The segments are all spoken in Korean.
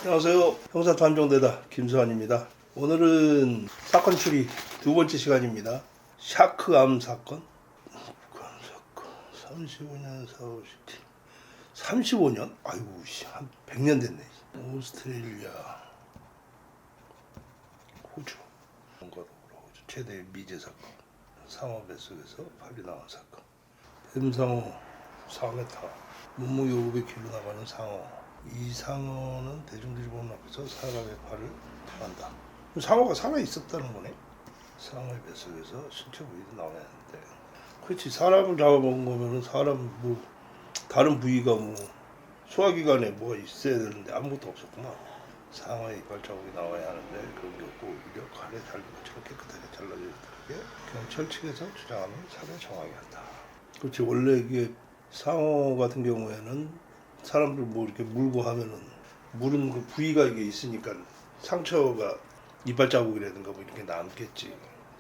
안녕하세요. 형사탐정대다 김수환입니다. 오늘은 사건 추리 두 번째 시간입니다. 샤크암 사건. 35년 4월 17. 35년? 아이고 한 100년 됐네. 오스트레일리아, 호주. 호주 최대 미제 사건. 상어 뱃속에서 팔이 나온 사건. 뱀상어 4m. 몸무게 500kg 나가는 상어. 이 상어는 대중들이 보는 앞에서 사람의 팔을 탈한다. 상어가 살아있었다는 거네. 상어의 뱃속에서 신체 부위도 나와야 하는데, 그렇지. 사람을 잡아먹은 거면은 사람 다른 부위가 소화기관에 뭐가 있어야 되는데 아무것도 없었구나. 상어의 이빨 자국이 나와야 하는데 그런 게 없고 오히려 칼에 잘린 것처럼 깨끗하게 잘라져 있다는 게 경찰 측에서 주장하는 살해 정황이었다. 그렇지. 원래 이게 상어 같은 경우에는 사람들 이렇게 물고 하면은 물은 그 부위가 이게 있으니까 상처가 이빨 자국이라든가 이렇게 남겠지.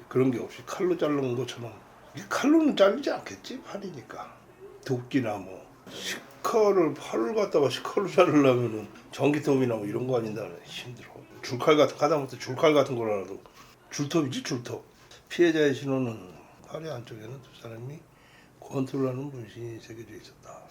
그런 게 없이 칼로 자르는 것처럼, 이게 칼로는 잘리지 않겠지. 팔이니까. 도끼나 시커를 팔을 갖다가 시커로 자르려면은 전기톱이나 이런 거 아닌다면 힘들어. 줄칼 같은, 하다못해 줄칼 같은 거라도 줄톱이지, 줄톱. 피해자의 신원은 팔의 안쪽에는 두 사람이 권투라는 문신이 새겨져 있었다.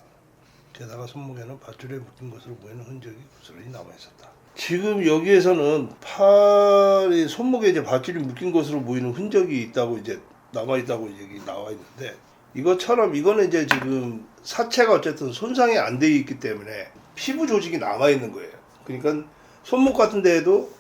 게다가 손목에는 밧줄에 묶인 것으로 보이는 흔적이 고스란히 남아있었다. 지금 여기에서는 팔이 손목에 이제 밧줄이 묶인 것으로 보이는 흔적이 있다고 이제 남아있다고 얘기 나와 있는데, 이거는 이제 지금 사체가 어쨌든 손상이 안 돼 있기 때문에 피부 조직이 남아있는 거예요. 그러니까 손목 같은 데에도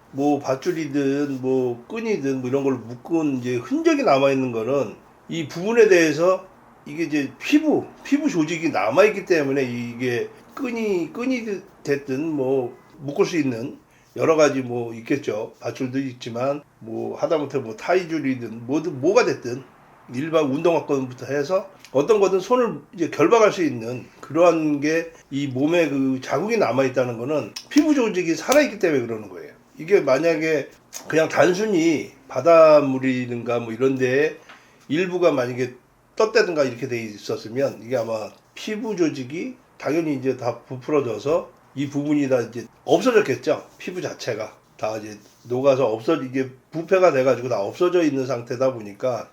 밧줄이든 끈이든 이런 걸 묶은 이제 흔적이 남아있는 거는 이 부분에 대해서 이게 이제 피부 조직이 남아있기 때문에 이게 끈이 됐든 묶을 수 있는 여러 가지 있겠죠. 밧줄도 있지만 하다못해 타이줄이든 뭐가 됐든 일반 운동화끈부터 해서 어떤 거든 손을 이제 결박할 수 있는 그러한 게 이 몸에 그 자국이 남아있다는 거는 피부 조직이 살아있기 때문에 그러는 거예요. 이게 만약에 그냥 단순히 바닷물이든가 이런 데에 일부가 만약에 떴다든가 이렇게 돼 있었으면 이게 아마 피부 조직이 당연히 이제 다 부풀어져서 이 부분이 다 이제 없어졌겠죠. 피부 자체가 다 이제 녹아서 이게 부패가 돼가지고 다 없어져 있는 상태다 보니까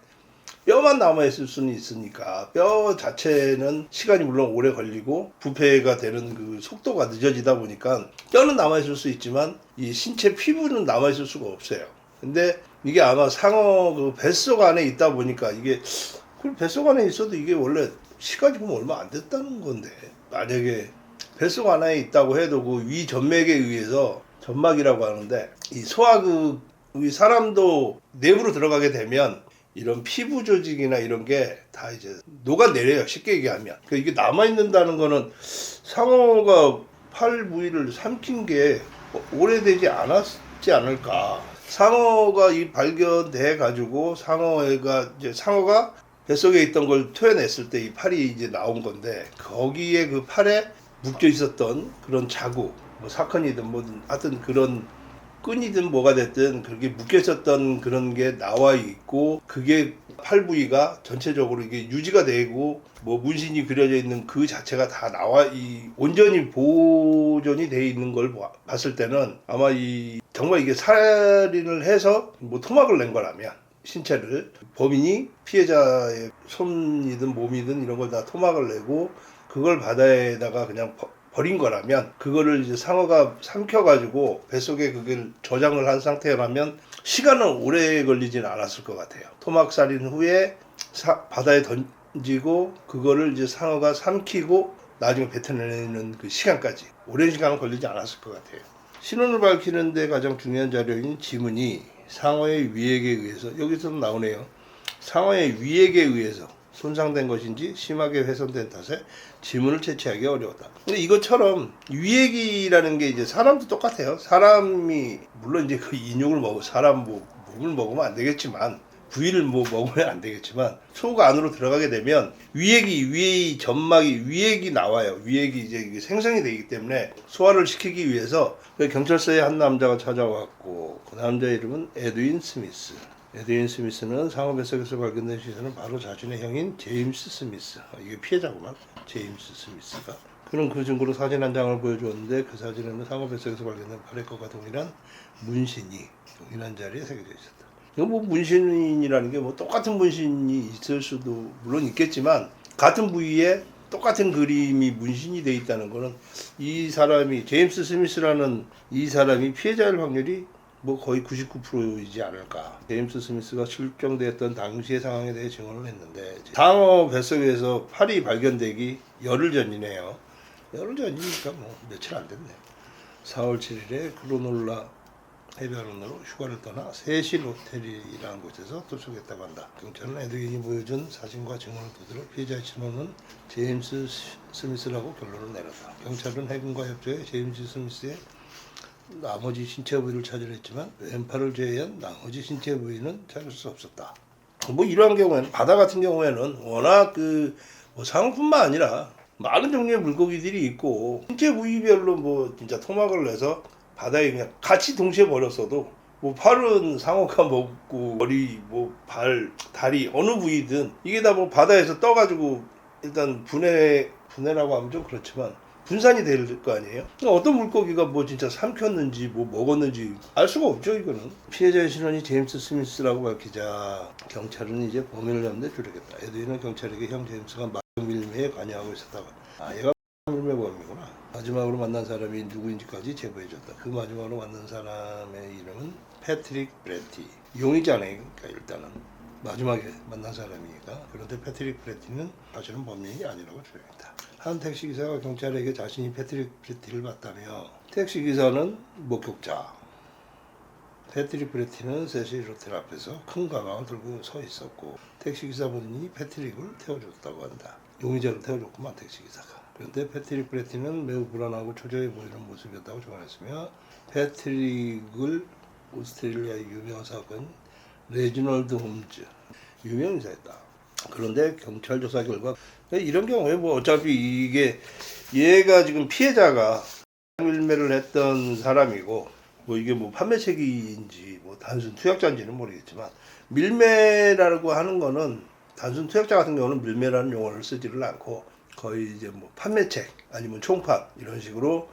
뼈만 남아있을 수는 있으니까 뼈 자체는 시간이 물론 오래 걸리고 부패가 되는 그 속도가 늦어지다 보니까 뼈는 남아있을 수 있지만 이 신체 피부는 남아있을 수가 없어요. 근데 이게 아마 상어 그 뱃속 안에 있다 보니까 이게 뱃속 안에 있어도 이게 원래 시간이 보면 얼마 안 됐다는 건데, 만약에 뱃속 안에 있다고 해도 그 위 점맥에 의해서 점막이라고 하는데 이 소화극이 사람도 내부로 들어가게 되면 이런 피부 조직이나 이런 게 다 이제 녹아내려요. 쉽게 얘기하면. 그러니까 이게 남아있는다는 거는 상어가 팔 부위를 삼킨 게 오래되지 않았지 않을까. 상어가 발견돼 가지고 상어가 뱃속에 있던 걸 토해냈을 때 이 팔이 이제 나온 건데, 거기에 그 팔에 묶여 있었던 그런 자국, 사건이든 하여튼 그런 끈이든 뭐가 됐든 그렇게 묶여 있었던 그런 게 나와 있고, 그게 팔 부위가 전체적으로 이게 유지가 되고 문신이 그려져 있는 그 자체가 다 온전히 보존이 돼 있는 걸 봤을 때는 아마 정말 이게 살인을 해서 토막을 낸 거라면, 신체를 범인이 피해자의 손이든 몸이든 이런 걸 다 토막을 내고 그걸 바다에다가 그냥 버린 거라면, 그거를 이제 상어가 삼켜가지고 뱃속에 그걸 저장을 한 상태라면 시간은 오래 걸리지는 않았을 것 같아요. 토막 살인 후에 바다에 던지고 그거를 이제 상어가 삼키고 나중에 뱉어내는 그 시간까지 오랜 시간은 걸리지 않았을 것 같아요. 신원을 밝히는데 가장 중요한 자료인 지문이 상어의 위액에 의해서, 여기서도 나오네요. 상어의 위액에 의해서 손상된 것인지 심하게 훼손된 탓에 지문을 채취하기 어려웠다. 근데 이것처럼 위액이라는 게 이제 사람도 똑같아요. 사람이 물론 이제 그 인육을 사람 몸을 먹으면 안 되겠지만, 부위를 먹으면 안 되겠지만, 속 안으로 들어가게 되면 위액이 점막이 위액이 나와요. 위액이 이제 생성이 되기 때문에 소화를 시키기 위해서 경찰서에 한 남자가 찾아왔고, 그 남자 이름은 에드윈 스미스. 에드윈 스미스는 상어 뱃속에서 발견된 시신은 바로 자신의 형인 제임스 스미스, 이게 피해자구만. 제임스 스미스가 그런 그 증거로 사진 한 장을 보여줬는데 그 사진에는 상어 뱃속에서 발견된 팔의 것과 동일한 문신이 동일한 자리에 새겨져 있었다. 이거 뭐 문신이라는 게 뭐 똑같은 문신이 있을 수도 물론 있겠지만 같은 부위에 똑같은 그림이 문신이 돼 있다는 거는 이 사람이 제임스 스미스라는 이 사람이 피해자일 확률이 뭐 거의 99%이지 않을까. 제임스 스미스가 실종됐던 당시의 상황에 대해 증언을 했는데 상어 뱃속에서 팔이 발견되기 열흘 전이네요. 열흘 전이니까 뭐 며칠 안 됐네. 4월 7일에 그로놀라 해변으로 휴가를 떠나 세실 호텔이라는 곳에서 도착했다고 한다. 경찰은 에드윈이 보여준 사진과 증언을 토대로 피해자의 신원은 제임스 스미스라고 결론을 내렸다. 경찰은 해군과 협조해 제임스 스미스의 나머지 신체 부위를 찾으려 했지만 왼팔을 제외한 나머지 신체 부위는 찾을 수 없었다. 뭐 이러한 경우에는 바다 같은 경우에는 워낙 뭐 상어뿐만 아니라 많은 종류의 물고기들이 있고 신체 부위별로 뭐 진짜 토막을 내서 바다에 그냥 같이 동시에 버렸어도 뭐 팔은 상어가 먹고 머리, 뭐 발, 다리 어느 부위든 이게 다 뭐 바다에서 떠가지고 일단 분해라고 하면 좀 그렇지만 분산이 될 거 아니에요? 어떤 물고기가 뭐 진짜 삼켰는지 뭐 먹었는지 알 수가 없죠 이거는. 피해자의 신원이 제임스 스미스라고 밝히자 경찰은 이제 범인을 잡는 데 주력했다. 에드윈은 경찰에게 형 제임스가 마약 밀매에 관여하고 있었다고. 얘가 밀매범이구나. 마지막으로 만난 사람이 누구인지까지 제보해줬다. 그 마지막으로 만난 사람의 이름은 패트릭 브레티. 용의자네. 그러니까 일단은 마지막에 만난 사람이니까. 그런데 패트릭 브레티는 사실은 범인이 아니라고 주장했다. 한 택시기사가 경찰에게 자신이 패트릭 브레티를 봤다며 택시기사는 목격자. 패트릭 브레티는 세실 호텔 앞에서 큰 가방을 들고 서 있었고 택시기사분이 패트릭을 태워줬다고 한다. 용의자를 태워줬구만 택시기사가. 그런데 패트릭 브레티는 매우 불안하고 초조해 보이는 모습이었다고 조언했으며 패트릭을 오스트레일리아의 유명 사건 레지널드 홈즈 유명인사였다. 그런데 경찰 조사 결과 이런 경우에 뭐 어차피 이게 얘가 지금 피해자가 밀매를 했던 사람이고 뭐 이게 뭐 판매책인지 뭐 단순 투약자인지는 모르겠지만 밀매라고 하는 거는 단순 투약자 같은 경우는 밀매라는 용어를 쓰지를 않고 거의 이제 뭐 판매책 아니면 총판 이런 식으로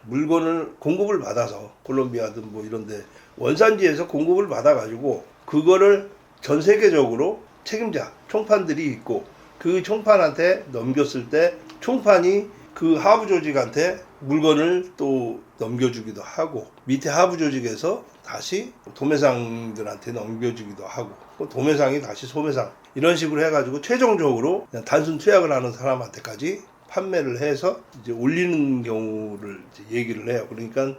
물건을 공급을 받아서 콜롬비아든 뭐 이런데 원산지에서 공급을 받아가지고 그거를 전 세계적으로 책임자 총판들이 있고 그 총판한테 넘겼을 때 총판이 그 하부 조직한테 물건을 또 넘겨주기도 하고 밑에 하부 조직에서 다시 도매상들한테 넘겨주기도 하고 도매상이 다시 소매상 이런 식으로 해가지고 최종적으로 그냥 단순 투약을 하는 사람한테까지 판매를 해서 이제 올리는 경우를 이제 얘기를 해요. 그러니까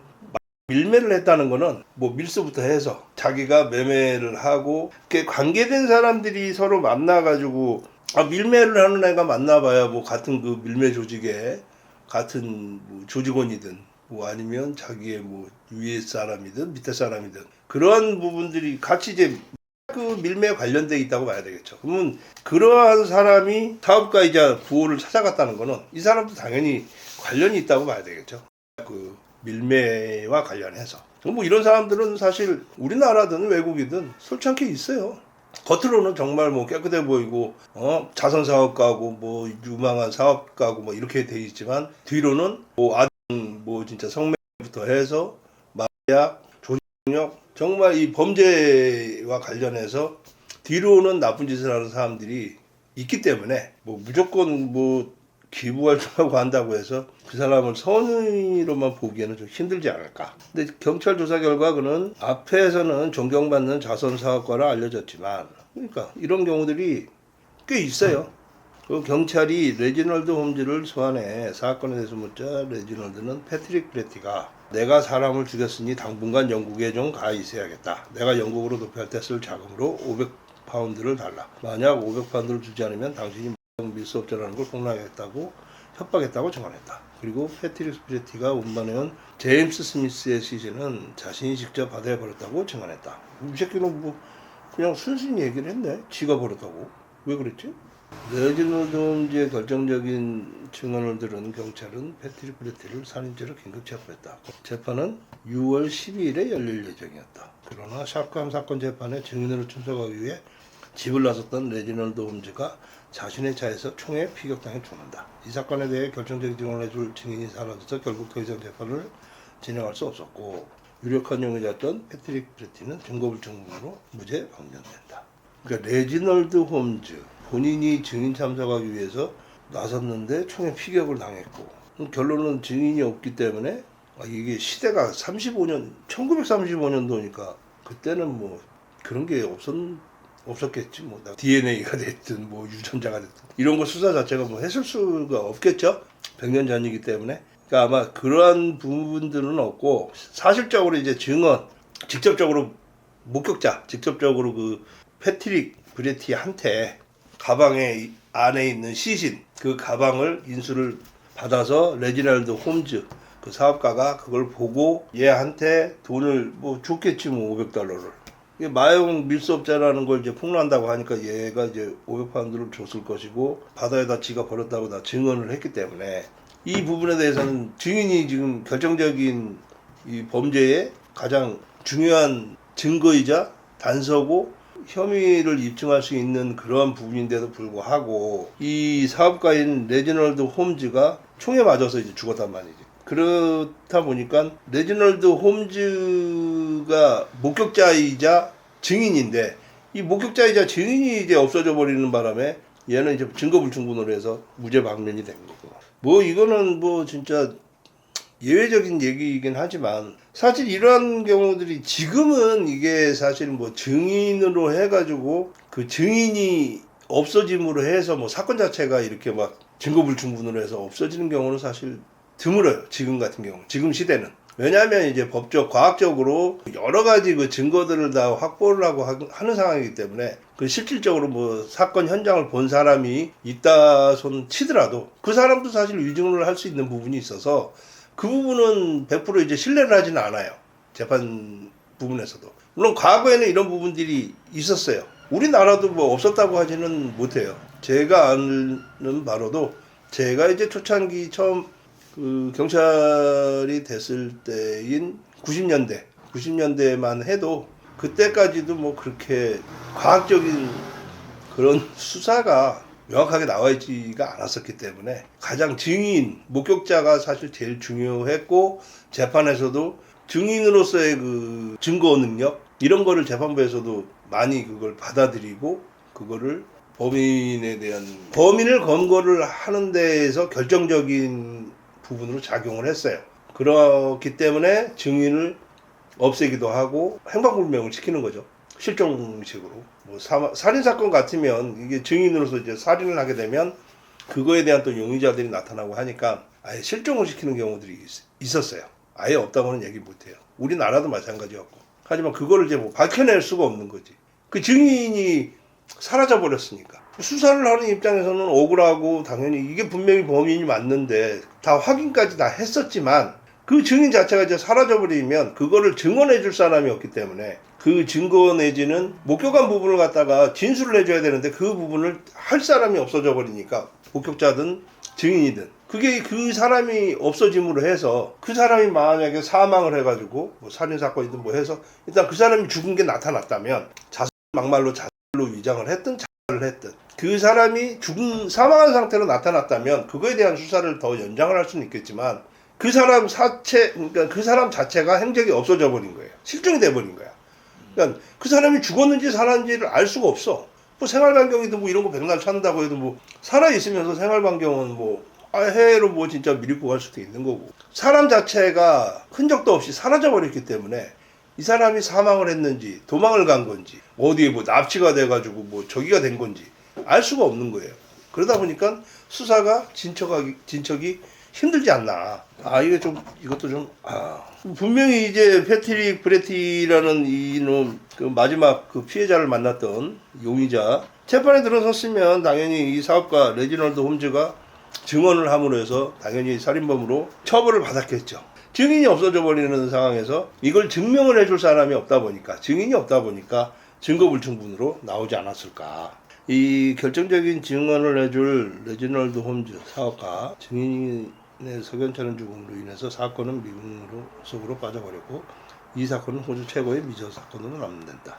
밀매를 했다는 거는 뭐 밀수부터 해서 자기가 매매를 하고 관계된 사람들이 서로 만나가지고 밀매를 하는 애가 만나봐야 뭐 같은 그 밀매 조직에 같은 뭐 조직원이든 뭐 아니면 자기의 뭐 위에 사람이든 밑에 사람이든 그러한 부분들이 같이 이제 그 밀매에 관련돼 있다고 봐야 되겠죠. 그러면 그러한 사람이 사업가이자 부호를 찾아갔다는 거는 이 사람도 당연히 관련이 있다고 봐야 되겠죠. 그 밀매와 관련해서 뭐 이런 사람들은 사실 우리나라든 외국이든 솔직하게 있어요. 겉으로는 정말 뭐 깨끗해 보이고 자선 사업가고 뭐 유망한 사업가고 뭐 이렇게 돼 있지만 뒤로는 뭐 뭐 진짜 성매매부터 해서 마약, 조직력 정말 이 범죄와 관련해서 뒤로는 나쁜 짓을 하는 사람들이 있기 때문에 뭐 무조건 뭐 기부활동하고 한다고 해서 그 사람을 선의로만 보기에는 좀 힘들지 않을까. 근데 경찰 조사 결과 그는 앞에서는 존경받는 자선 사업가로 알려졌지만 그러니까 이런 경우들이 꽤 있어요. 그 경찰이 레지널드 홈즈를 소환해 사건에 대해서 묻자 레지널드는 패트릭 브레티가 내가 사람을 죽였으니 당분간 영국에 좀 가 있어야겠다. 내가 영국으로 도피할 때 쓸 자금으로 500파운드를 달라. 만약 500파운드를 주지 않으면 당신이 밀수업자라는 걸 폭로하겠다고 협박했다고 증언했다. 그리고 패트릭 브레티가 운반해온 제임스 스미스의 시신은 자신이 직접 바다에 버렸다고 증언했다. 이 새끼는 뭐 그냥 순순히 얘기를 했네. 지가 버렸다고. 왜 그랬지? 레지널드 홈즈의 결정적인 증언을 들은 경찰은 패트릭 브레티를 살인죄로 긴급 체포했다. 재판은 6월 12일에 열릴 예정이었다. 그러나 샷건 사건 재판에 증인으로 출석하기 위해 집을 나섰던 레지널드 홈즈가 자신의 차에서 총에 피격당해 죽는다. 이 사건에 대해 결정적인 증언을 해줄 증인이 사라져서 결국 더 이상 재판을 진행할 수 없었고 유력한 용의자였던 패트릭 브레티는 증거불충분으로 무죄 방면된다. 그러니까 레지널드 홈즈 본인이 증인 참석하기 위해서 나섰는데 총에 피격을 당했고 결론은 증인이 없기 때문에 이게 시대가 1935년도니까 그때는 뭐 그런 게 없었겠지. 뭐 DNA가 됐든 뭐 유전자가 됐든 이런 거 수사 자체가 뭐 했을 수가 없겠죠. 100년 전이기 때문에. 그러니까 아마 그러한 부분들은 없고 사실적으로 이제 증언, 직접적으로 목격자, 직접적으로 그 패트릭 브레티한테 가방에 안에 있는 시신, 그 가방을 인수를 받아서 레지널드 홈즈 그 사업가가 그걸 보고 얘한테 돈을 뭐 줬겠지 뭐 $500를. 마용 밀수업자라는 걸 이제 폭로한다고 하니까 얘가 이제 500파운드를 줬을 것이고 바다에다 지가 버렸다고 다 증언을 했기 때문에 이 부분에 대해서는 증인이 지금 결정적인 이 범죄의 가장 중요한 증거이자 단서고 혐의를 입증할 수 있는 그러한 부분인데도 불구하고 이 사업가인 레지널드 홈즈가 총에 맞아서 이제 죽었단 말이지. 그렇다 보니까 레지널드 홈즈가 목격자이자 증인인데 이 목격자이자 증인이 이제 없어져 버리는 바람에 얘는 이제 증거불충분으로 해서 무죄 방면이 된 거고. 뭐 이거는 뭐 진짜 예외적인 얘기이긴 하지만 사실 이러한 경우들이 지금은 이게 사실 뭐 증인으로 해가지고 그 증인이 없어짐으로 해서 뭐 사건 자체가 이렇게 막 증거불충분으로 해서 없어지는 경우는 사실 드물어요. 지금 같은 경우, 지금 시대는. 왜냐하면 이제 법적, 과학적으로 여러 가지 그 증거들을 다 확보를 하고 하는 상황이기 때문에 그 실질적으로 뭐 사건 현장을 본 사람이 있다 손 치더라도 그 사람도 사실 위증을 할 수 있는 부분이 있어서 그 부분은 100% 이제 신뢰를 하지는 않아요. 재판 부분에서도. 물론 과거에는 이런 부분들이 있었어요. 우리나라도 뭐 없었다고 하지는 못해요. 제가 아는 바로도 제가 이제 초창기 처음 그 경찰이 됐을 때인 90년대만 해도 그때까지도 뭐 그렇게 과학적인 그런 수사가 명확하게 나와 있지가 않았었기 때문에 가장 증인, 목격자가 사실 제일 중요했고 재판에서도 증인으로서의 그 증거 능력 이런 거를 재판부에서도 많이 그걸 받아들이고 그거를 범인을 검거를 하는 데에서 결정적인 부분으로 작용을 했어요. 그렇기 때문에 증인을 없애기도 하고 행방불명을 시키는 거죠. 실종식으로. 뭐 살인사건 같으면 이게 증인으로서 이제 살인을 하게 되면 그거에 대한 또 용의자들이 나타나고 하니까 아예 실종을 시키는 경우들이 있었어요. 아예 없다고는 얘기 못해요. 우리나라도 마찬가지였고. 하지만 그거를 이제 뭐 밝혀낼 수가 없는 거지. 그 증인이 사라져 버렸으니까. 수사를 하는 입장에서는 억울하고 당연히 이게 분명히 범인이 맞는데 다 확인까지 다 했었지만 그 증인 자체가 이제 사라져버리면 그거를 증언해 줄 사람이 없기 때문에 그 증거 내지는 목격한 부분을 갖다가 진술을 해줘야 되는데 그 부분을 할 사람이 없어져 버리니까 목격자든 증인이든 그게 그 사람이 없어짐으로 해서 그 사람이 만약에 사망을 해가지고 뭐 살인사건이든 뭐 해서 일단 그 사람이 죽은 게 나타났다면 막말로 자살로 위장을 했든 자살을 했든 그 사람이 사망한 상태로 나타났다면 그거에 대한 수사를 더 연장을 할 수는 있겠지만 그 사람 그러니까 그 사람 자체가 행적이 없어져 버린 거예요. 실종이 돼 버린 거야. 그러니까 그 사람이 죽었는지 살았는지를 알 수가 없어. 뭐 생활반경이든 뭐 이런 거 백날 찾는다고 해도 뭐 살아있으면서 생활반경은 뭐 해외로 뭐 진짜 미리고 갈 수도 있는 거고 사람 자체가 흔적도 없이 사라져 버렸기 때문에 이 사람이 사망을 했는지 도망을 간 건지 어디에 뭐 납치가 돼가지고 뭐 저기가 된 건지 알 수가 없는 거예요. 그러다 보니까 수사가 진척이 힘들지 않나. 이것도 좀 분명히 이제 패트릭 브레티라는 이놈 그 마지막 그 피해자를 만났던 용의자 재판에 들어섰으면 당연히 이 사업가 레지널드 홈즈가 증언을 함으로 해서 당연히 살인범으로 처벌을 받았겠죠. 증인이 없어져 버리는 상황에서 이걸 증명을 해줄 사람이 없다 보니까 증인이 없다 보니까 증거불충분으로 나오지 않았을까. 이 결정적인 증언을 해줄 레지널드 홈즈 사업가 증인의 석연찮은 죽음으로 인해서 사건은 미궁 속으로 빠져버렸고 이 사건은 호주 최고의 미저 사건으로 남는다.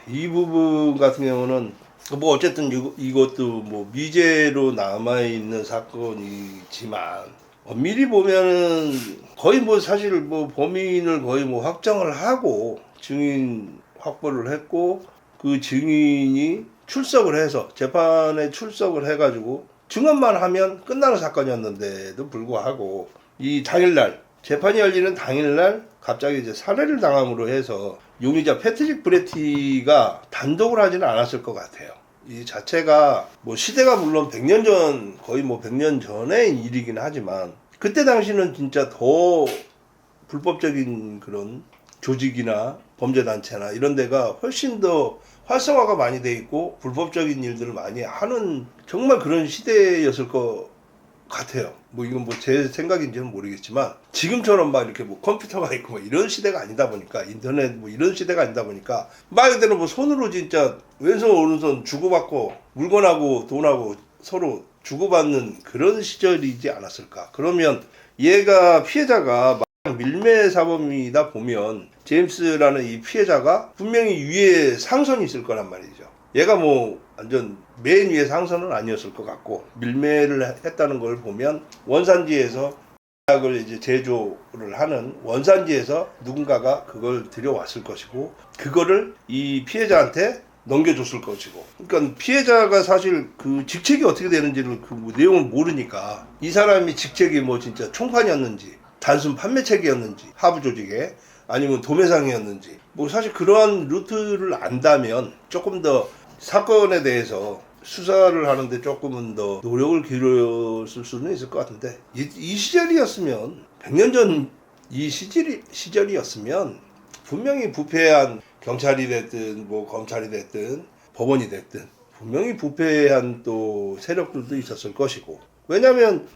이 부분 같은 경우는 뭐 어쨌든 이것도 뭐 미제로 남아 있는 사건이지만 엄밀히 보면은 거의 뭐 사실 뭐 범인을 거의 뭐 확정을 하고 증인 확보를 했고 그 증인이 출석을 해서 재판에 출석을 해가지고 증언만 하면 끝나는 사건이었는데도 불구하고 이 당일날 재판이 열리는 당일날 갑자기 이제 살해를 당함으로 해서 용의자 패트릭 브레티가 단독을 하지는 않았을 것 같아요. 이 자체가 뭐 시대가 물론 100년 전 거의 뭐 100년 전의 일이긴 하지만 그때 당시는 진짜 더 불법적인 그런 조직이나 범죄단체나 이런 데가 훨씬 더 활성화가 많이 돼 있고 불법적인 일들을 많이 하는 정말 그런 시대였을 것 같아요. 뭐 이건 뭐 제 생각인지는 모르겠지만 지금처럼 막 이렇게 뭐 컴퓨터가 있고 뭐 이런 시대가 아니다 보니까 인터넷 뭐 이런 시대가 아니다 보니까 말 그대로 뭐 손으로 진짜 왼손 오른손 주고받고 물건하고 돈하고 서로 주고받는 그런 시절이지 않았을까. 그러면 얘가 피해자가 밀매 사범이다 보면 제임스라는 이 피해자가 분명히 위에 상선이 있을 거란 말이죠. 얘가 뭐 완전 맨 위에 상선은 아니었을 것 같고 밀매를 했다는 걸 보면 원산지에서 약을 이제 제조를 하는 원산지에서 누군가가 그걸 들여왔을 것이고 그거를 이 피해자한테 넘겨줬을 것이고 그러니까 피해자가 사실 그 직책이 어떻게 되는지를 그 내용을 모르니까 이 사람이 직책이 뭐 진짜 총판이었는지 단순 판매책이었는지 하부 조직에 아니면 도매상이었는지 뭐 사실 그러한 루트를 안다면 조금 더 사건에 대해서 수사를 하는데 조금은 더 노력을 기울였을 수는 있을 것 같은데 이 시절이었으면 100년 전 이 시절이었으면 분명히 부패한 경찰이 됐든 뭐 검찰이 됐든 법원이 됐든 분명히 부패한 또 세력들도 있었을 것이고 왜냐하면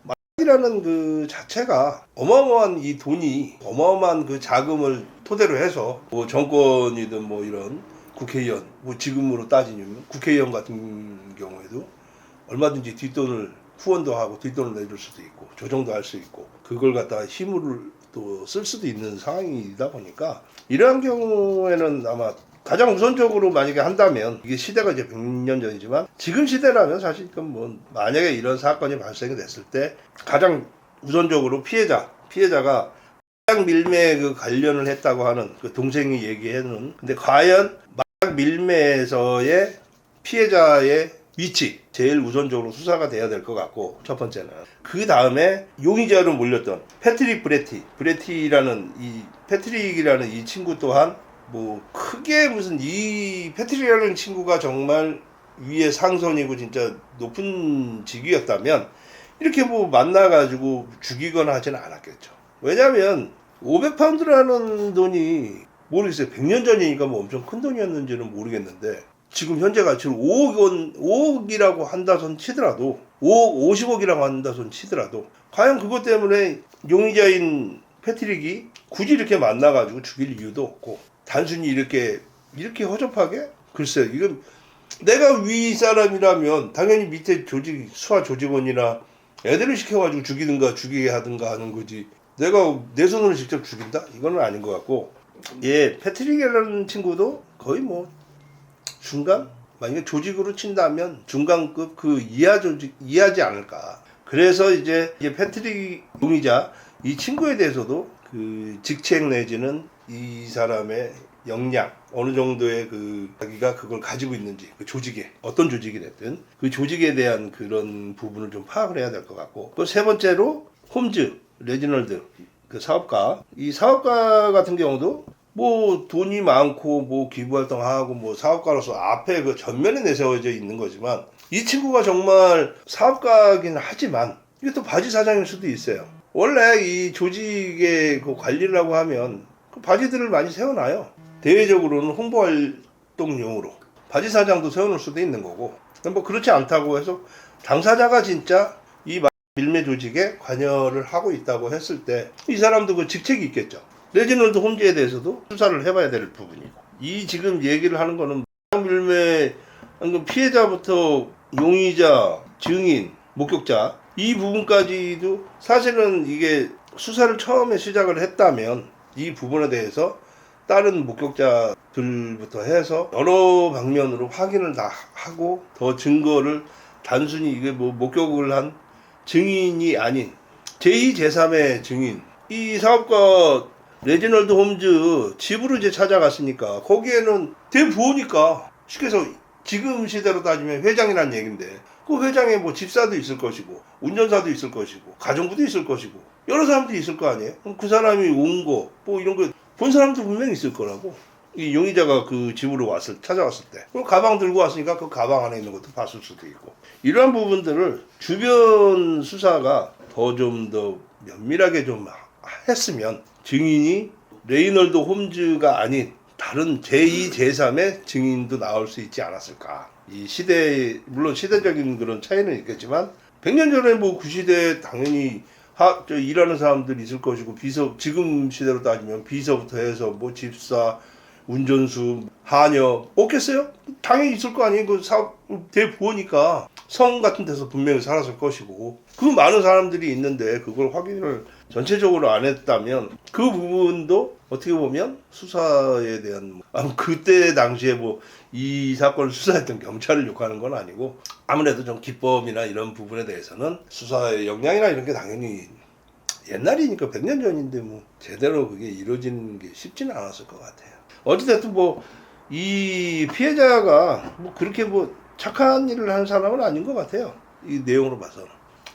이라는 그 자체가 어마어마한 이 돈이 어마어마한 그 자금을 토대로 해서 뭐 정권이든 뭐 이런 국회의원 뭐 지금으로 따지면 국회의원 같은 경우에도 얼마든지 뒷돈을 후원도 하고 뒷돈을 내줄 수도 있고 조정도 할 수 있고 그걸 갖다가 힘을 또 쓸 수도 있는 상황이다 보니까 이러한 경우에는 아마 가장 우선적으로 만약에 한다면 이게 시대가 이제 100년 전이지만 지금 시대라면 사실 뭐 만약에 이런 사건이 발생이 됐을 때 가장 우선적으로 피해자가 마약 밀매에 그 관련을 했다고 하는 그 동생이 얘기해놓은 근데 과연 마약 밀매에서의 피해자의 위치 제일 우선적으로 수사가 돼야 될 것 같고 첫 번째는 그 다음에 용의자로 몰렸던 패트릭 브레티라는 이 패트릭이라는 이 친구 또한 뭐 크게 무슨 이 패트릭이라는 친구가 정말 위에 상선이고 진짜 높은 직위였다면 이렇게 뭐 만나가지고 죽이거나 하지는 않았겠죠. 왜냐하면 500파운드라는 돈이 모르겠어요. 100년 전이니까 뭐 엄청 큰 돈이었는지는 모르겠는데 지금 현재 가치로 5억이라고 한다손 치더라도 5억 50억이라고 한다손 치더라도 과연 그것 때문에 용의자인 패트릭이 굳이 이렇게 만나가지고 죽일 이유도 없고 단순히 이렇게 허접하게 글쎄요 이건 내가 위 사람이라면 당연히 밑에 수하 조직원이나 애들을 시켜가지고 죽이게 하든가 하는 거지 내가 내 손으로 직접 죽인다? 이거는 아닌 것 같고 패트릭이라는 친구도 거의 뭐 중간? 만약에 조직으로 친다면 중간급 그 이하지 않을까. 그래서 이제 패트릭 용의자 이 친구에 대해서도 그 직책 내지는 이 사람의 역량 어느 정도의 그 자기가 그걸 가지고 있는지 그 조직에 어떤 조직이 됐든 그 조직에 대한 그런 부분을 좀 파악을 해야 될 것 같고 또 세 번째로 홈즈 레지널드 그 사업가 이 사업가 같은 경우도 뭐 돈이 많고 뭐 기부활동하고 뭐 사업가로서 앞에 그 전면에 내세워져 있는 거지만 이 친구가 정말 사업가긴 하지만 이게 또 바지 사장일 수도 있어요. 원래 이 조직의 그 관리를 하고 하면 그 바지들을 많이 세워놔요. 대외적으로는 홍보활동용으로 바지 사장도 세워놓을 수도 있는 거고 뭐 그렇지 않다고 해서 당사자가 진짜 이 밀매 조직에 관여를 하고 있다고 했을 때 이 사람도 그 직책이 있겠죠. 레지널드 홈즈에 대해서도 수사를 해봐야 될 부분이고 이 지금 얘기를 하는 거는 밀매 피해자부터 용의자, 증인, 목격자 이 부분까지도 사실은 이게 수사를 처음에 시작을 했다면 이 부분에 대해서 다른 목격자들부터 해서 여러 방면으로 확인을 다 하고 더 증거를 단순히 이게 뭐 목격을 한 증인이 아닌 제2, 제3의 증인 이 사업가 레지널드 홈즈 집으로 이제 찾아갔으니까 거기에는 대부호니까 쉽게 해서 지금 시대로 따지면 회장이라는 얘긴데 그 회장에 뭐 집사도 있을 것이고 운전사도 있을 것이고 가정부도 있을 것이고 여러 사람들이 있을 거 아니에요. 그럼 그 사람이 온 거 뭐 이런 거 본 사람도 분명히 있을 거라고. 이 용의자가 그 집으로 찾아왔을 때 그럼 가방 들고 왔으니까 그 가방 안에 있는 것도 봤을 수도 있고 이러한 부분들을 주변 수사가 좀 더 면밀하게 좀 했으면 증인이 레이널드 홈즈가 아닌 다른 제2, 제3의 증인도 나올 수 있지 않았을까. 이 시대, 물론 시대적인 그런 차이는 있겠지만 100년 전에 뭐 그 시대에 당연히 일하는 사람들이 있을 것이고 지금 시대로 따지면 비서부터 해서 뭐 집사, 운전수, 하녀 없겠어요? 당연히 있을 거 아니에요. 그 대부호니까 성 같은 데서 분명히 살았을 것이고 그 많은 사람들이 있는데 그걸 확인을 전체적으로 안 했다면 그 부분도 어떻게 보면 수사에 대한 그때 당시에 뭐 이 사건을 수사했던 경찰을 욕하는 건 아니고 아무래도 좀 기법이나 이런 부분에 대해서는 수사의 역량이나 이런 게 당연히 옛날이니까 100년 전인데 뭐 제대로 그게 이루어지는 게 쉽지는 않았을 것 같아요. 어찌됐든 뭐 이 피해자가 뭐 그렇게 뭐 착한 일을 하는 사람은 아닌 것 같아요. 이 내용으로 봐서는.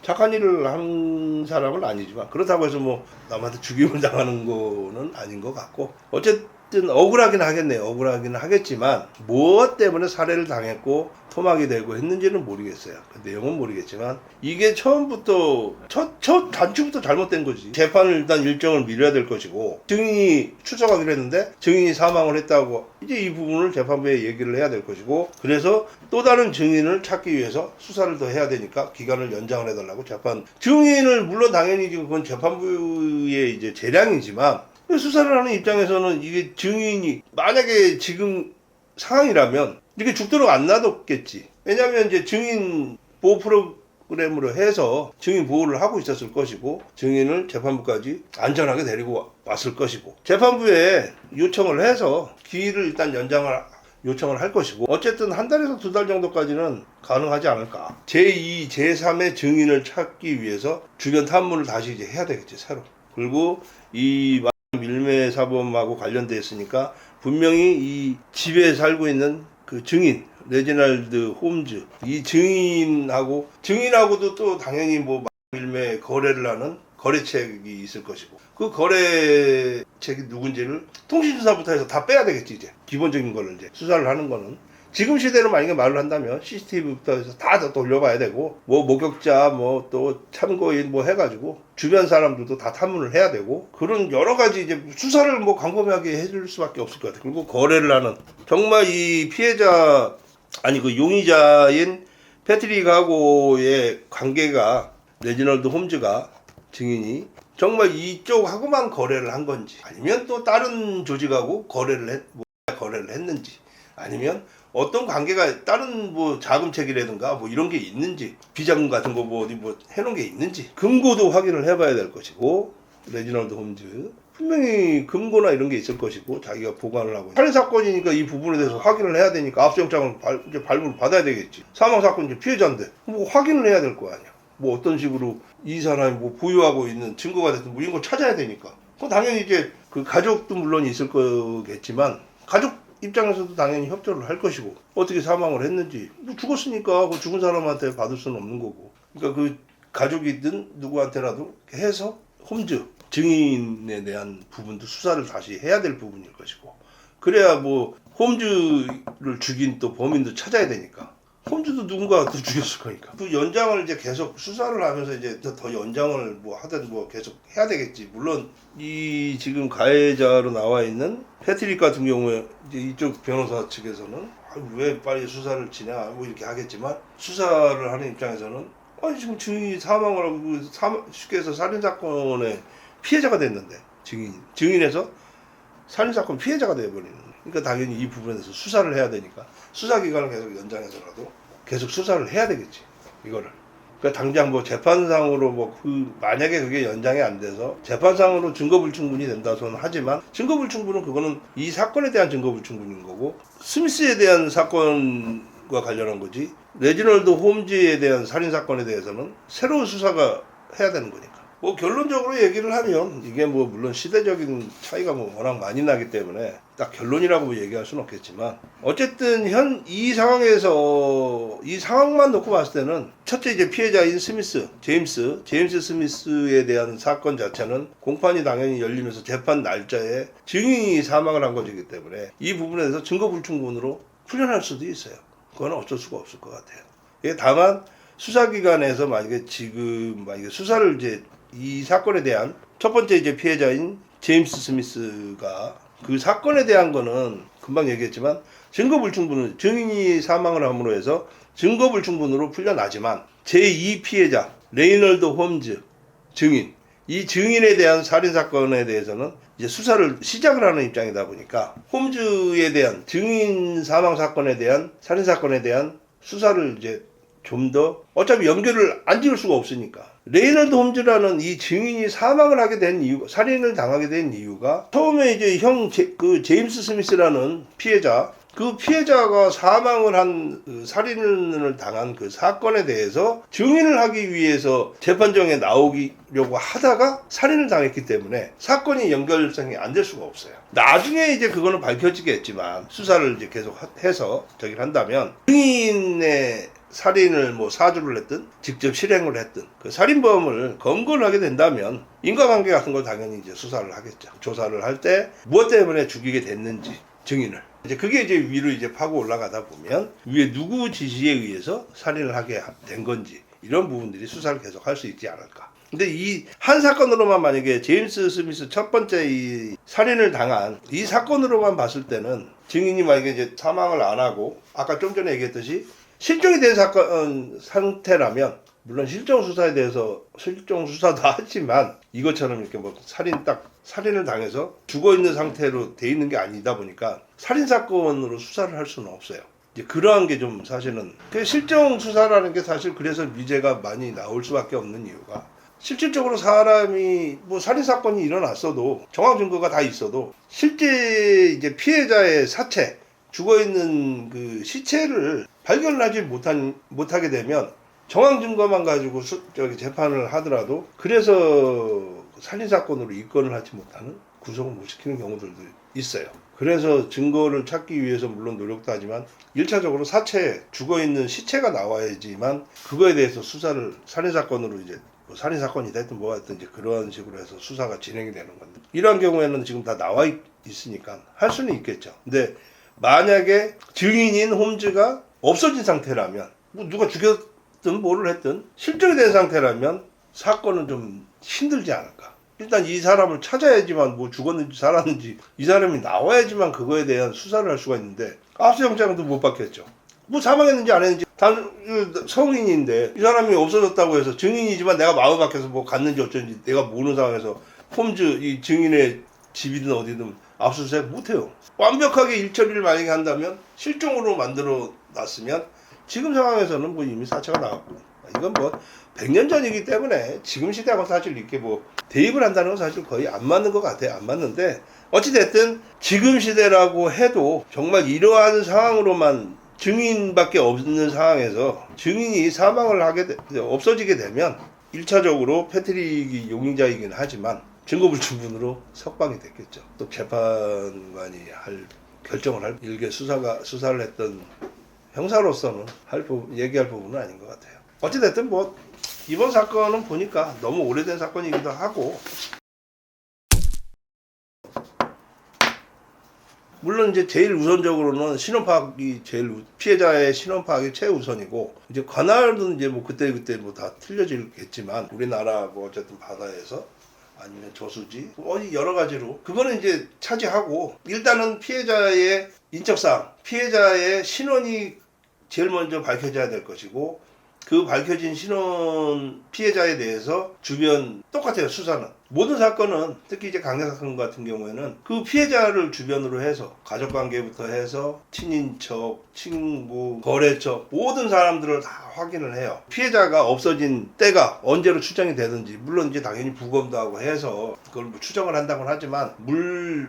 착한 일을 하는 사람은 아니지만 그렇다고 해서 뭐 남한테 죽임을 당하는 거는 아닌 것 같고 어쨌든 억울하긴 하겠네요. 억울하긴 하겠지만 무엇 때문에 살해를 당했고 토막이 되고 했는지는 모르겠어요. 그 내용은 모르겠지만 이게 처음부터 첫 단추부터 잘못된 거지. 재판을 일단 일정을 미뤄야 될 것이고 증인이 출석하기로 했는데 증인이 사망을 했다고 이제 이 부분을 재판부에 얘기를 해야 될 것이고 그래서 또 다른 증인을 찾기 위해서 수사를 더 해야 되니까 기간을 연장을 해달라고 증인을 물론 당연히 그건 재판부의 이제 재량이지만 수사를 하는 입장에서는 이게 증인이 만약에 지금 상황이라면 이렇게 죽도록 안 놔뒀겠지. 왜냐하면 이제 증인 보호 프로그램으로 해서 증인 보호를 하고 있었을 것이고 증인을 재판부까지 안전하게 데리고 왔을 것이고 재판부에 요청을 해서 기일을 일단 요청을 할 것이고 어쨌든 한 달에서 두 달 정도까지는 가능하지 않을까. 제2, 제3의 증인을 찾기 위해서 주변 탐문을 다시 이제 해야 되겠지 새로. 그리고 이 밀매 사범하고 관련돼 있으니까 분명히 이 집에 살고 있는 그 증인 레지널드 홈즈 이 증인하고도 또 당연히 뭐 밀매 거래를 하는 거래책이 있을 것이고 그 거래책이 누군지를 통신수사부터 해서 다 빼야 되겠지. 이제 기본적인 거를 이제 수사를 하는 거는 지금 시대로 만약에 말을 한다면 CCTV부터 해서 다 돌려봐야 되고 뭐 목격자 뭐 또 참고인 뭐 해가지고 주변 사람들도 다 탐문을 해야 되고 그런 여러 가지 이제 수사를 뭐 광범위하게 해줄 수밖에 없을 것 같아요. 그리고 거래를 하는 정말 이 피해자 그 용의자인 패트릭하고의 관계가 레지널드 홈즈가 증인이 정말 이쪽하고만 거래를 한 건지 아니면 또 다른 조직하고 거래를 했는지 아니면 어떤 관계가 다른 뭐 자금책이라든가 뭐 이런 게 있는지 비자금 같은 거 뭐 어디 뭐 해놓은 게 있는지 금고도 확인을 해봐야 될 것이고 레지널드 홈즈 분명히 금고나 이런 게 있을 것이고 자기가 보관을 하고 살인 사건이니까 이 부분에 대해서 확인을 해야 되니까 압수영장을 이제 발부를 받아야 되겠지. 사망 사건 이제 피해자인데 뭐 확인을 해야 될 거 아니야. 뭐 어떤 식으로 이 사람이 뭐 보유하고 있는 증거가 됐든 뭐 이런 걸 찾아야 되니까. 그럼 당연히 이제 그 가족도 물론 있을 거겠지만 가족 입장에서도 당연히 협조를 할 것이고 어떻게 사망을 했는지 뭐 죽었으니까 그 죽은 사람한테 받을 수는 없는 거고 그러니까 그 가족이든 누구한테라도 해서 홈즈 증인에 대한 부분도 수사를 다시 해야 될 부분일 것이고 그래야 뭐 홈즈를 죽인 또 범인도 찾아야 되니까 홈즈도 누군가 또 죽였을 거니까 그 연장을 이제 계속 수사를 하면서 이제 더 연장을 뭐 하든 뭐 계속 해야 되겠지. 물론 이 지금 가해자로 나와 있는 패트릭 같은 경우에 이제 이쪽 변호사 측에서는 왜 빨리 수사를 지냐 뭐 이렇게 하겠지만 수사를 하는 입장에서는 지금 증인이 사망을 하고 쉽게 해서 살인 사건의 피해자가 됐는데 증인에서 살인 사건 피해자가 돼버리는. 그러니까 당연히 이 부분에 대해서 수사를 해야 되니까 수사 기간을 계속 연장해서라도 계속 수사를 해야 되겠지 이거를. 그러니까 당장 뭐 재판상으로 뭐 만약에 그게 연장이 안 돼서 재판상으로 증거불충분이 된다고는 하지만 증거불충분은 그거는 이 사건에 대한 증거불충분인 거고 스미스에 대한 사건과 관련한 거지 레지널드 홈즈에 대한 살인사건에 대해서는 새로운 수사가 해야 되는 거니까. 뭐 결론적으로 얘기를 하면 이게 뭐 물론 시대적인 차이가 뭐 워낙 많이 나기 때문에 딱 결론이라고 얘기할 수는 없겠지만 어쨌든 이 상황에서 이 상황만 놓고 봤을 때는 첫째 이제 피해자인 제임스 스미스에 대한 사건 자체는 공판이 당연히 열리면서 재판 날짜에 증인이 사망을 한 것이기 때문에 이 부분에 대해서 증거불충분으로 풀려날 수도 있어요. 그건 어쩔 수가 없을 것 같아요. 다만 수사기관에서 만약에 수사를 이제 이 사건에 대한 첫 번째 이제 피해자인 제임스 스미스가 그 사건에 대한 거는 금방 얘기했지만 증거불충분은 증인이 사망을 함으로 해서 증거불충분으로 풀려나지만 제2 피해자 레이널드 홈즈 증인 이 증인에 대한 살인사건에 대해서는 이제 수사를 시작을 하는 입장이다 보니까 홈즈에 대한 증인 사망 사건에 대한 살인사건에 대한 수사를 이제 좀 더 어차피 연결을 안 지을 수가 없으니까 레이널드 홈즈라는 이 증인이 사망을 하게 된 이유, 살인을 당하게 된 이유가 처음에 이제 제임스 스미스라는 피해자 그 피해자가 사망을 한 살인을 당한 그 사건에 대해서 증인을 하기 위해서 재판정에 나오려고 하다가 살인을 당했기 때문에 사건이 연결성이 안 될 수가 없어요. 나중에 이제 그거는 밝혀지겠지만 수사를 이제 계속 해서 저기를 한다면 증인의 살인을 뭐 사주를 했든 직접 실행을 했든 그 살인범을 검거를 하게 된다면 인과관계 같은 걸 당연히 이제 수사를 하겠죠. 조사를 할 때 무엇 때문에 죽이게 됐는지 증인을 이제 그게 이제 위로 이제 파고 올라가다 보면 위에 누구 지시에 의해서 살인을 하게 된 건지 이런 부분들이 수사를 계속 할 수 있지 않을까. 근데 이 한 사건으로만 만약에 제임스 스미스 첫 번째 이 살인을 당한 이 사건으로만 봤을 때는 증인이 만약에 이제 사망을 안 하고 아까 좀 전에 얘기했듯이 실종이 된 사건 상태라면 물론 실종 수사에 대해서 실종 수사도 하지만 이것처럼 이렇게 뭐 살인을 당해서 죽어 있는 상태로 돼 있는 게 아니다 보니까 살인 사건으로 수사를 할 수는 없어요. 이제 그러한 게 좀 사실은 그 실종 수사라는 게 사실 그래서 미제가 많이 나올 수밖에 없는 이유가 실질적으로 사람이 뭐 살인 사건이 일어났어도 정황 증거가 다 있어도 실제 이제 피해자의 사체 죽어 있는 그 시체를 발견하지 못하게 되면 정황 증거만 가지고 재판을 하더라도 그래서 살인 사건으로 입건을 하지 못하는 구속을 못 시키는 경우들도 있어요. 그래서 증거를 찾기 위해서 물론 노력도 하지만 1차적으로 죽어 있는 시체가 나와야지만 그거에 대해서 수사를 살인 사건으로 이제 뭐 살인 사건이 됐든 뭐가 됐든 이제 그런 식으로 해서 수사가 진행이 되는 건데 이러한 경우에는 지금 다 나와 있으니까 할 수는 있겠죠. 근데 만약에 증인인 홈즈가 없어진 상태라면 뭐 누가 죽였든 뭐를 했든 실종이 된 상태라면 사건은 좀 힘들지 않을까. 일단 이 사람을 찾아야지만 뭐 죽었는지 살았는지 이 사람이 나와야지만 그거에 대한 수사를 할 수가 있는데 압수영장도 못 받겠죠. 뭐 사망했는지 안 했는지 성인인데 이 사람이 없어졌다고 해서 증인이지만 내가 마음 박혀서 뭐 갔는지 어쩐지 내가 모르는 상황에서 홈즈 이 증인의 집이든 어디든 압수수색 못해요. 완벽하게 일처리를 만약에 한다면 실종으로 만들어 놨으면 지금 상황에서는 뭐 이미 사체가 나왔고 이건 뭐 100년 전이기 때문에 지금 시대하고 사실 이렇게 뭐 대입을 한다는 건 사실 거의 안 맞는 것 같아요. 안 맞는데 어찌됐든 지금 시대라고 해도 정말 이러한 상황으로만 증인밖에 없는 상황에서 증인이 사망을 없어지게 되면 1차적으로 패트릭이 용의자이긴 하지만 증거불충분으로 석방이 됐겠죠. 또 재판관이 결정을 일개 수사를 했던 형사로서는 얘기할 부분은 아닌 것 같아요. 어찌됐든 뭐 이번 사건은 보니까 너무 오래된 사건이기도 하고 물론 이제 제일 우선적으로는 피해자의 신원 파악이 최우선이고 이제 관할은 이제 뭐 그때 뭐 다 틀려지겠지만 우리나라 뭐 어쨌든 바다에서 아니면 저수지 여러 가지로 그거는 이제 차지하고 일단은 피해자의 인적사항 피해자의 신원이 제일 먼저 밝혀져야 될 것이고 그 밝혀진 신원 피해자에 대해서 주변 똑같아요. 수사는 모든 사건은 특히 이제 강제 사건 같은 경우에는 그 피해자를 주변으로 해서 가족관계부터 해서 친인척, 친구, 거래처 모든 사람들을 다 확인을 해요. 피해자가 없어진 때가 언제로 추정이 되든지 물론 이제 당연히 부검도 하고 해서 그걸 뭐 추정을 한다고는 하지만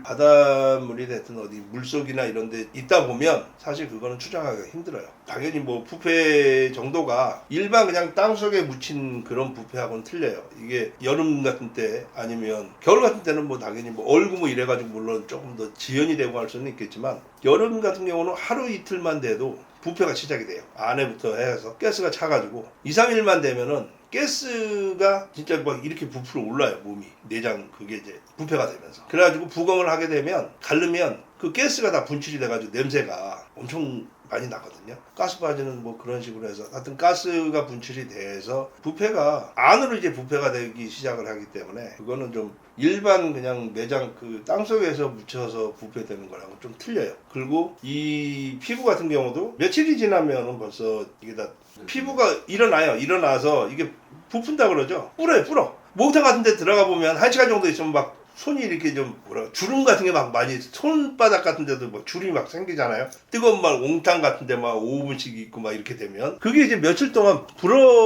바닷물이 됐든 어디 물속이나 이런 데 있다 보면 사실 그거는 추정하기가 힘들어요. 당연히 뭐 부패 정도가 일반 그냥 땅속에 묻힌 그런 부패하고는 틀려요. 이게 여름 같은 때 아니면 겨울 같은 때는 뭐 당연히 뭐 얼고 뭐 이래가지고 물론 조금 더 지연이 되고 할 수는 있겠지만 여름 같은 경우는 하루 이틀만 돼도 부패가 시작이 돼요. 안에부터 해서 가스가 차가지고 2, 3일만 되면은 가스가 진짜 막 이렇게 부풀어 올라요. 몸이 내장 그게 이제 부패가 되면서 그래가지고 부검을 하게 되면 가르면 그 가스가 다 분출이 돼가지고 냄새가 엄청 많이 나거든요. 가스 빠지는 뭐 그런 식으로 해서 하여튼 가스가 분출이 돼서 부패가 안으로 이제 부패가 되기 시작을 하기 때문에 그거는 좀 일반 그냥 내장 그 땅속에서 묻혀서 부패되는 거랑은 좀 틀려요. 그리고 이 피부 같은 경우도 며칠이 지나면은 벌써 이게 다 피부가 일어나요. 일어나서 이게 부푼다 그러죠. 불어. 목욕탕 같은 데 들어가 보면 1시간 정도 있으면 막 손이 이렇게 좀 주름 같은 게 막 많이 손바닥 같은 데도 막 주름이 막 생기잖아요. 뜨거운 막 옹탕 같은 데 막 5분씩 있고 막 이렇게 되면 그게 이제 며칠 동안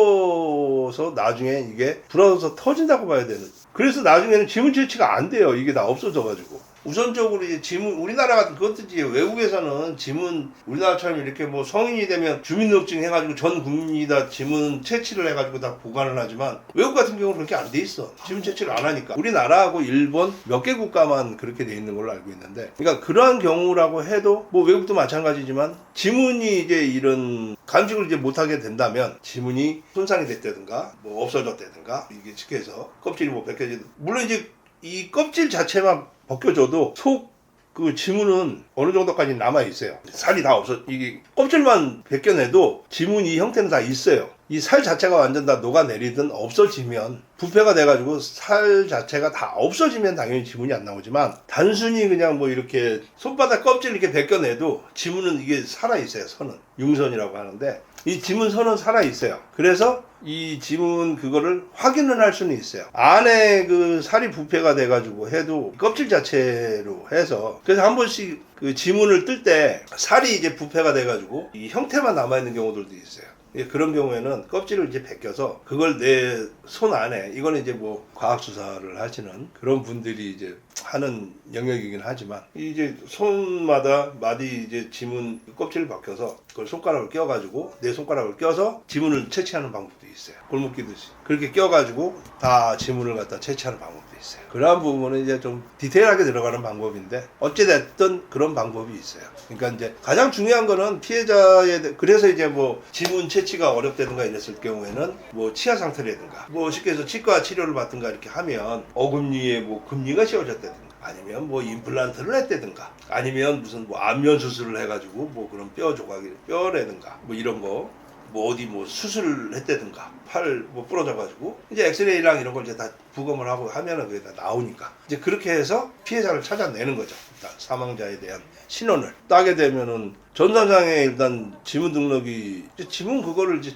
불어서 나중에 이게 불어서 터진다고 봐야 되는. 그래서 나중에는 지문 채취가 안 돼요. 이게 다 없어져 가지고. 우선적으로 이제 지문 우리나라 같은 그것도지 외국에서는 지문 우리나라처럼 이렇게 뭐 성인이 되면 주민등록증 해가지고 전 국민이 다 지문 채취를 해가지고 다 보관을 하지만 외국 같은 경우는 그렇게 안 돼 있어. 지문 채취를 안 하니까. 우리나라하고 일본 몇 개 국가만 그렇게 돼 있는 걸로 알고 있는데 그러니까 그러한 경우라고 해도 뭐 외국도 마찬가지지만 지문이 이제 이런 감식을 이제 못하게 된다면 지문이 손상이 됐다든가 뭐 없어졌다든가 이게 측해서 껍질이 뭐 벗겨지든 물론 이제 이 껍질 자체만 벗겨져도 속 그 지문은 어느 정도까지 남아 있어요. 살이 다 없어. 이게 껍질만 벗겨내도 지문 이 형태는 다 있어요. 이 살 자체가 완전 다 녹아내리든 없어지면 부패가 돼가지고 살 자체가 다 없어지면 당연히 지문이 안 나오지만 단순히 그냥 뭐 이렇게 손바닥 껍질 이렇게 벗겨내도 지문은 이게 살아있어요. 선은 융선이라고 하는데 이 지문 선은 살아있어요. 그래서 이 지문 그거를 확인을 할 수는 있어요. 안에 그 살이 부패가 돼가지고 해도 껍질 자체로 해서 그래서 한 번씩 그 지문을 뜰 때 살이 이제 부패가 돼가지고 이 형태만 남아있는 경우들도 있어요. 그런 경우에는 껍질을 이제 벗겨서 그걸 내 손 안에 이거는 이제 뭐 과학 수사를 하시는 그런 분들이 이제 하는 영역이긴 하지만 이제 손마다 마디 이제 지문 껍질을 벗겨서 그걸 손가락을 껴가지고 내 손가락을 껴서 지문을 채취하는 방법도 있어요. 골목 끼듯이 그렇게 껴가지고 다 지문을 갖다 채취하는 방법도 있어요. 그러한 부분은 이제 좀 디테일하게 들어가는 방법인데 어찌됐든 그런 방법이 있어요. 그러니까 이제 가장 중요한 거는 피해자에 그래서 이제 뭐 지문 채취가 어렵다든가 이랬을 경우에는 뭐 치아 상태라든가 뭐 쉽게 해서 치과 치료를 받든가 이렇게 하면 어금니에 뭐 금니가 씌워졌다든가 아니면 뭐 임플란트를 했다든가 아니면 무슨 뭐 안면 수술을 해가지고 뭐 그런 뼈 조각이 뼈라든가 뭐 이런 거 뭐 어디 뭐 수술을 했다든가 팔 뭐 부러져가지고 이제 엑스레이랑 이런 걸 이제 다 부검을 하고 하면은 그게 다 나오니까 이제 그렇게 해서 피해자를 찾아내는 거죠. 일단 사망자에 대한 신원을 따게 되면은 전산상에 일단 지문 등록이 지문 그거를 이제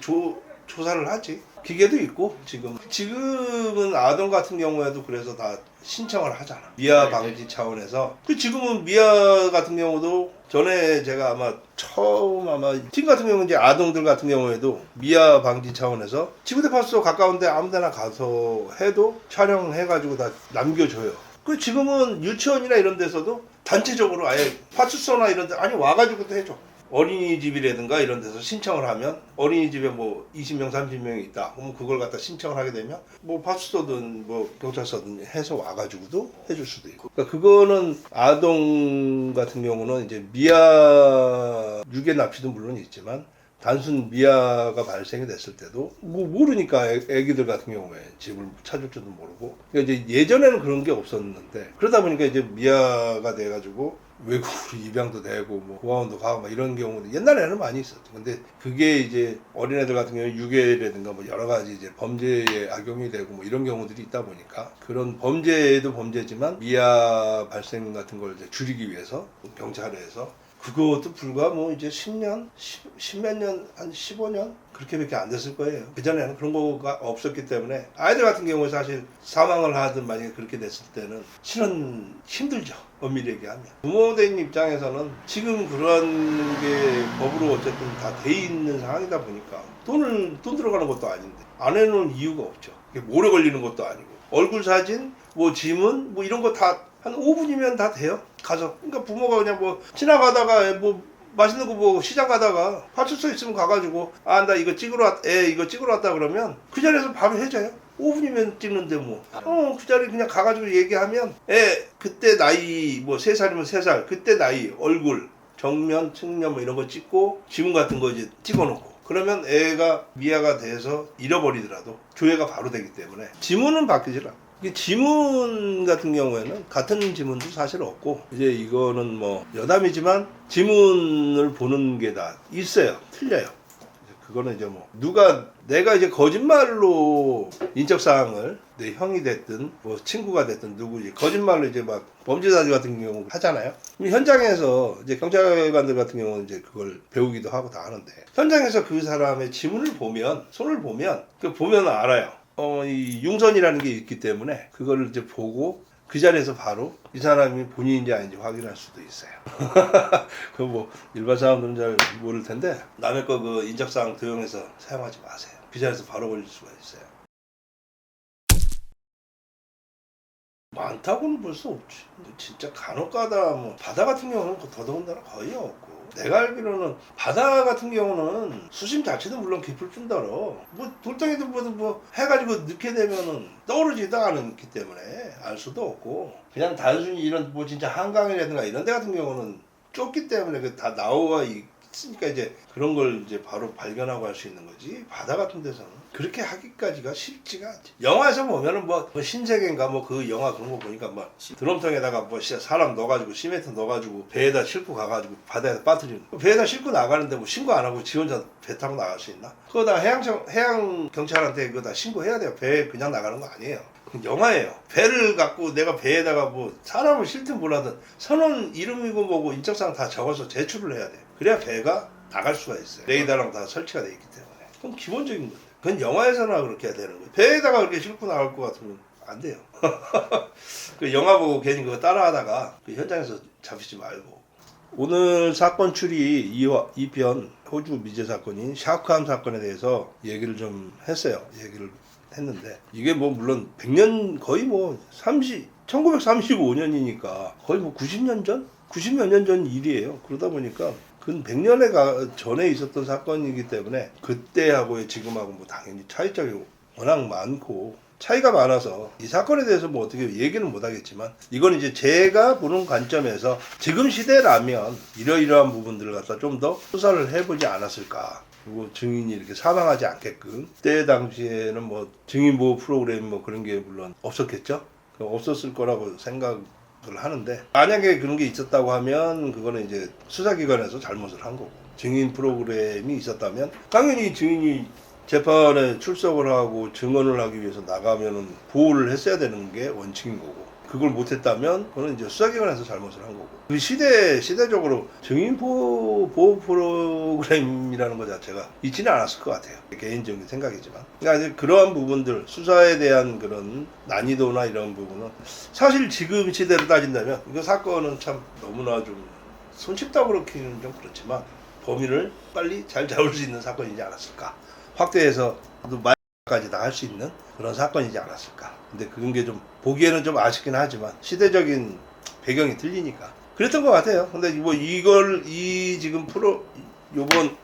조사를 하지. 기계도 있고 지금은 아동 같은 경우에도 그래서 다 신청을 하잖아. 미아 방지 차원에서. 그 지금은 미아 같은 경우도 전에 제가 아마 처음 팀 같은 경우는 이제 아동들 같은 경우에도 미아 방지 차원에서 지구대 파출소 가까운데 아무데나 가서 해도 촬영해가지고 다 남겨줘요. 그 지금은 유치원이나 이런 데서도 단체적으로 아예 파출소나 이런 데 아니 와가지고도 해줘. 어린이집이라든가 이런 데서 신청을 하면 어린이집에 뭐 20명 30명이 있다 그러면 그걸 갖다 신청을 하게 되면 뭐 파출소든 뭐 경찰서든 해서 와가지고도 해줄 수도 있고 그러니까 그거는 아동 같은 경우는 이제 미아 유괴 납치도 물론 있지만 단순 미아가 발생이 됐을 때도 뭐 모르니까 애기들 같은 경우에 집을 찾을 줄도 모르고 그러니까 이제 예전에는 그런 게 없었는데 그러다 보니까 이제 미아가 돼가지고 외국으로 입양도 되고 뭐 고아원도 가고 막 이런 경우도 옛날에는 많이 있었죠. 근데 그게 이제 어린애들 같은 경우 유괴라든가 뭐 여러 가지 이제 범죄에 악용이 되고 뭐 이런 경우들이 있다 보니까 그런 범죄도 범죄지만 미아 발생 같은 걸 이제 줄이기 위해서 경찰에서 그것도 불과 뭐 이제 10년, 10몇 년, 한 15년 그렇게밖에 안 됐을 거예요. 그전에는 그런 거가 없었기 때문에 아이들 같은 경우에 사실 사망을 하든 만약에 그렇게 됐을 때는 실은 힘들죠. 엄밀히 얘기하면. 부모된 입장에서는 지금 그런 게 법으로 어쨌든 다 돼 있는 상황이다 보니까 돈 들어가는 것도 아닌데 안 해놓은 이유가 없죠. 오래 걸리는 것도 아니고 얼굴 사진, 뭐 지문, 뭐 이런 거 다 한 5분이면 다 돼요. 가서. 그러니까 부모가 그냥 뭐 지나가다가 뭐 맛있는 거 뭐 시장 가다가 파출소 있으면 가가지고 나 이거 찍으러 왔다 그러면 그 자리에서 바로 해줘요. 5분이면 찍는데 뭐. 그 자리 그냥 가가지고 얘기하면 그때 나이 뭐 3살이면 3살 그때 나이 얼굴 정면 측면 뭐 이런 거 찍고 지문 같은 거 이제 찍어놓고 그러면 애가 미아가 돼서 잃어버리더라도 조회가 바로 되기 때문에 지문은 바뀌질 않아요. 지문 같은 경우에는 같은 지문도 사실 없고 이제 이거는 뭐 여담이지만 지문을 보는 게 다 있어요. 틀려요. 그거는 이제 뭐 내가 이제 거짓말로 인적사항을 내 형이 됐든 뭐 친구가 됐든 누구지 거짓말로 이제 막 범죄자들 같은 경우 하잖아요. 현장에서 이제 경찰관들 같은 경우는 이제 그걸 배우기도 하고 다 하는데 현장에서 그 사람의 지문을 보면 손을 보면 보면 알아요. 이 융선이라는 게 있기 때문에 그거를 이제 보고 그 자리에서 바로 이 사람이 본인인지 아닌지 확인할 수도 있어요. 그 뭐 일반 사람들은 잘 모를 텐데 남의 거 그 인적사항 도용해서 사용하지 마세요. 그 자리에서 바로 걸릴 수가 있어요. 많다고는 볼 수 없지. 진짜 간혹가다 뭐 바다 같은 경우는 더더군다나 거의 없고 내가 알기로는 바다 같은 경우는 수심 자체도 물론 깊을 뿐더러 뭐 돌덩이도 뭐 해가지고 넣게 되면은 떠오르지도 않기 때문에 알 수도 없고 그냥 단순히 이런 뭐 진짜 한강이라든가 이런 데 같은 경우는 좁기 때문에 다 나와 있으니까 이제 그런 걸 이제 바로 발견하고 할 수 있는 거지 바다 같은 데서는 그렇게 하기까지가 쉽지가 않지. 영화에서 보면은 뭐 신세계인가 뭐 그 영화 그런 거 보니까 뭐 드럼통에다가 뭐 사람 넣어가지고 시멘트 넣어가지고 배에다 싣고 가가지고 바다에다 빠뜨리는 배에다 싣고 나가는데 뭐 신고 안 하고 지 혼자 배 타고 나갈 수 있나? 그거 다 해양 경찰한테 그거 다 신고해야 돼요. 배 그냥 나가는 거 아니에요. 영화예요. 배를 갖고 내가 배에다가 뭐 사람을 실든 몰라든 선원 이름이고 뭐고 인적사항 다 적어서 제출을 해야 돼. 그래야 배가 나갈 수가 있어요. 레이더랑 다 설치가 돼 있기 때문에. 그건 기본적인 건데. 그건 영화에서나 그렇게 해야 되는 거예요. 배에다가 그렇게 싣고 나갈 것 같으면 안 돼요. 그 영화 보고 괜히 그거 따라하다가 그 현장에서 잡히지 말고. 오늘 사건 추리 2편 호주 미제 사건인 샤크함 사건에 대해서 얘기를 좀 했어요. 얘기를 했는데 이게 뭐 물론 100년 거의 뭐 1935년이니까 거의 뭐 90년 전? 90몇 년 전 일이에요. 그러다 보니까 근 100년에 전에 있었던 사건이기 때문에 그때하고 지금하고 뭐 당연히 차이점이 워낙 많고 차이가 많아서 이 사건에 대해서 뭐 어떻게 얘기는 못 하겠지만 이건 이제 제가 보는 관점에서 지금 시대라면 이러이러한 부분들을 갖다 좀 더 수사를 해보지 않았을까. 그리고 증인이 이렇게 사망하지 않게끔 그때 당시에는 뭐 증인보호 프로그램 뭐 그런 게 물론 없었겠죠. 없었을 거라고 생각을 하는데 만약에 그런 게 있었다고 하면 그거는 이제 수사기관에서 잘못을 한 거고 증인 프로그램이 있었다면 당연히 증인이 재판에 출석을 하고 증언을 하기 위해서 나가면은 보호를 했어야 되는 게 원칙인 거고 그걸 못했다면 그거는 이제 수사기관에서 잘못을 한 거고 그 시대적으로 증인 보호 프로그램이라는 것 자체가 있지는 않았을 것 같아요. 개인적인 생각이지만 그러니까 이제 그러한 부분들 수사에 대한 그런 난이도나 이런 부분은 사실 지금 시대로 따진다면 이거 사건은 참 너무나 좀 손쉽다고 그렇기는 좀 그렇지만 범인을 빨리 잘 잡을 수 있는 사건이지 않았을까. 확대해서 마약까지 다 할 수 있는 그런 사건이지 않았을까. 근데 그런 게 좀 보기에는 좀 아쉽긴 하지만 시대적인 배경이 틀리니까 그랬던 것 같아요. 근데 뭐 지금 요번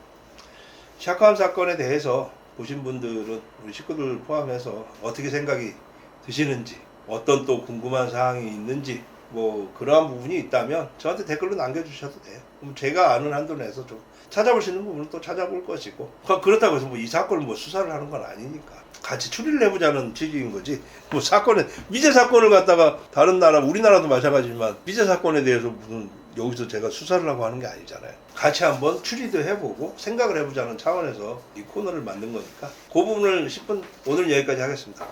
샤크함 사건에 대해서 보신 분들은 우리 식구들 포함해서 어떻게 생각이 드시는지 어떤 또 궁금한 사항이 있는지 뭐 그러한 부분이 있다면 저한테 댓글로 남겨주셔도 돼요. 그럼 제가 아는 한도 내에서 좀 찾아볼 수 있는 부분은 또 찾아볼 것이고 그렇다고 해서 뭐 이 사건을 뭐 수사를 하는 건 아니니까 같이 추리를 해보자는 취지인 거지 뭐 미제 사건을 갖다가 다른 나라 우리나라도 마찬가지지만 미제 사건에 대해서 무슨 여기서 제가 수사를 하고 하는 게 아니잖아요. 같이 한번 추리도 해보고 생각을 해보자는 차원에서 이 코너를 만든 거니까 그 부분을 10분 오늘 여기까지 하겠습니다.